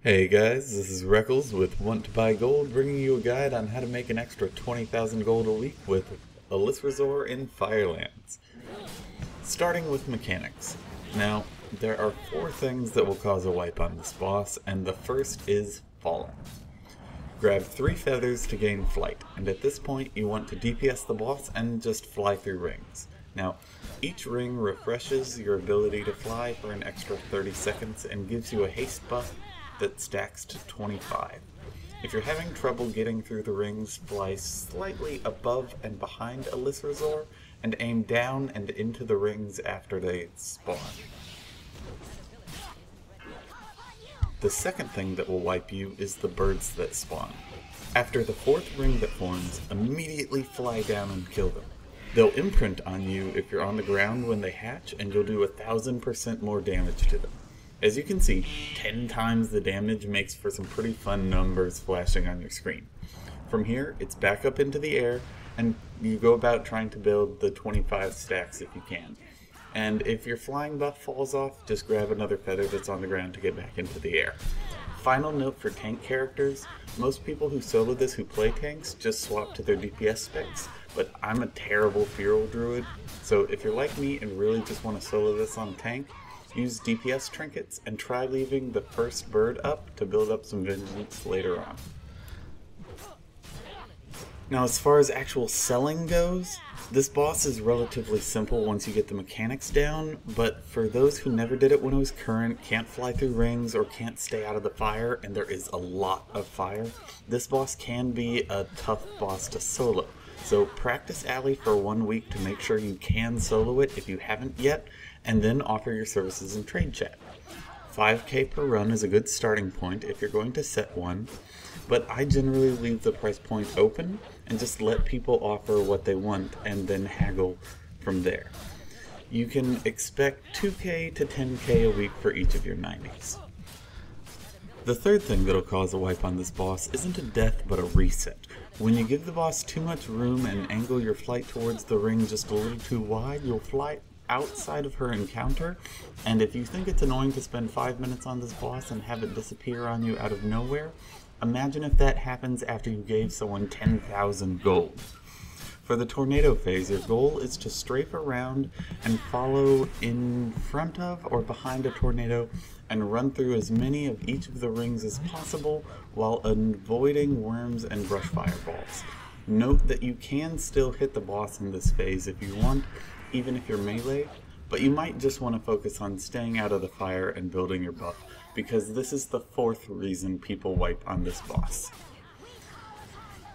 Hey guys, this is Reckles with WTBGold, bringing you a guide on how to make an extra 20,000 gold a week with Alysrazor in Firelands. Starting with mechanics. Now, there are 4 things that will cause a wipe on this boss, and the first is falling. Grab 3 feathers to gain flight, and at this point you want to DPS the boss and just fly through rings. Now, each ring refreshes your ability to fly for an extra 30 seconds and gives you a haste buff that stacks to 25. If you're having trouble getting through the rings, fly slightly above and behind Alysrazor and aim down and into the rings after they spawn. The second thing that will wipe you is the birds that spawn. After the 4th ring that forms, immediately fly down and kill them. They'll imprint on you if you're on the ground when they hatch, and you'll do 1,000% more damage to them. As you can see, 10 times the damage makes for some pretty fun numbers flashing on your screen. From here, it's back up into the air, and you go about trying to build the 25 stacks if you can. And if your flying buff falls off, just grab another feather that's on the ground to get back into the air. Final note for tank characters, most people who solo this who play tanks just swap to their DPS specs, but I'm a terrible feral druid, so if you're like me and really just want to solo this on tank, use DPS trinkets and try leaving the first bird up to build up some vengeance later on. Now, as far as actual selling goes, this boss is relatively simple once you get the mechanics down, but for those who never did it when it was current, can't fly through rings, or can't stay out of the fire, and there is a lot of fire, this boss can be a tough boss to solo. So practice Ally for 1 week to make sure you can solo it if you haven't yet, and then offer your services in trade chat. 5k per run is a good starting point if you're going to set one, but I generally leave the price point open and just let people offer what they want and then haggle from there. You can expect 2k to 10k a week for each of your 90s. The third thing that'll cause a wipe on this boss isn't a death but a reset. When you give the boss too much room and angle your flight towards the ring just a little too wide, you'll fly outside of her encounter, and if you think it's annoying to spend 5 minutes on this boss and have it disappear on you out of nowhere, imagine if that happens after you gave someone 10,000 gold. For the tornado phase, your goal is to strafe around and follow in front of or behind a tornado and run through as many of each of the rings as possible while avoiding worms and brushfire balls. Note that you can still hit the boss in this phase if you want, even if you're melee, but you might just want to focus on staying out of the fire and building your buff, because this is the 4th reason people wipe on this boss.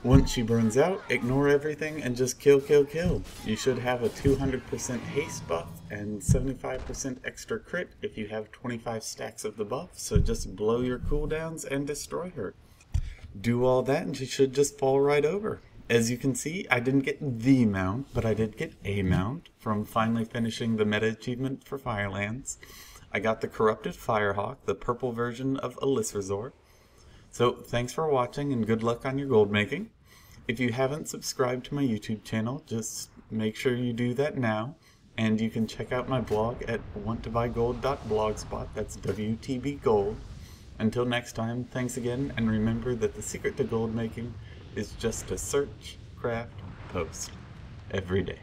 Once she burns out, ignore everything and just kill, kill, kill. You should have a 200% haste buff and 75% extra crit if you have 25 stacks of the buff, so just blow your cooldowns and destroy her. Do all that and she should just fall right over. As you can see, I didn't get the mount, but I did get a mount from finally finishing the meta achievement for Firelands. I got the Corrupted Firehawk, the purple version of Alysrazor. So thanks for watching and good luck on your gold making. If you haven't subscribed to my YouTube channel, just make sure you do that now. And you can check out my blog at wanttoBuyGold.blogspot, that's WTBGold. Until next time, thanks again, and remember that the secret to gold making is just to search, craft, post every day.